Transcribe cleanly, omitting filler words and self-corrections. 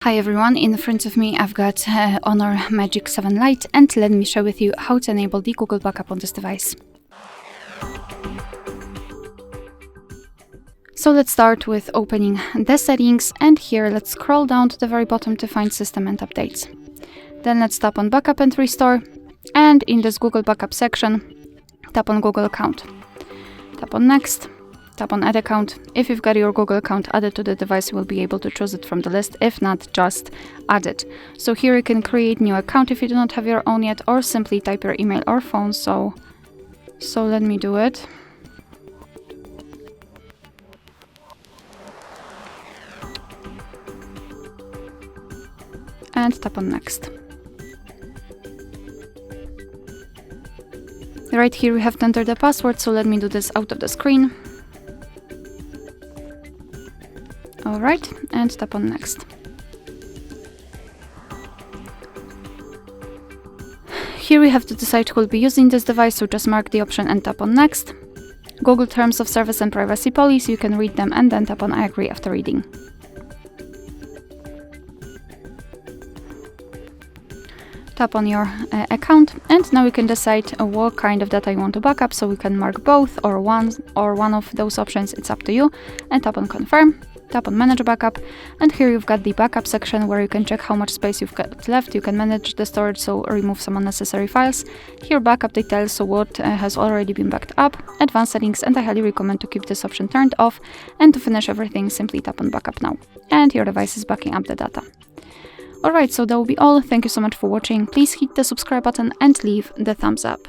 Hi everyone, in front of me I've got HONOR Magic7 Lite, and let me share with you how to enable the Google backup on this device. So let's start with opening the settings, and here let's scroll down to the very bottom to find system and updates. Then let's tap on backup and restore, and in this Google backup section, tap on Google account. Tap on next. Tap on add account. If you've got your Google account added to the device, you will be able to choose it from the list. If not, just add it. So here you can create new account if you do not have your own yet, or simply type your email or phone. So let me do it. And tap on next. Right here we have to enter the password, so let me do this out of the screen. Alright, and tap on next. Here we have to decide who will be using this device, so just mark the option and tap on next. Google Terms of Service and Privacy Policy, you can read them and then tap on I agree after reading. Tap on your account, and now you can decide what kind of data you want to backup, so we can mark both or one of those options, it's up to you, and tap on confirm. Tap on manage backup, and here you've got the backup section where you can check how much space you've got left. You can manage the storage, so remove some unnecessary files. Here backup details, so what has already been backed up, advanced settings, and I highly recommend to keep this option turned off. And to finish everything, simply tap on backup now, and your device is backing up the data. Alright, so that will be all. Thank you so much for watching. Please hit the subscribe button and leave the thumbs up.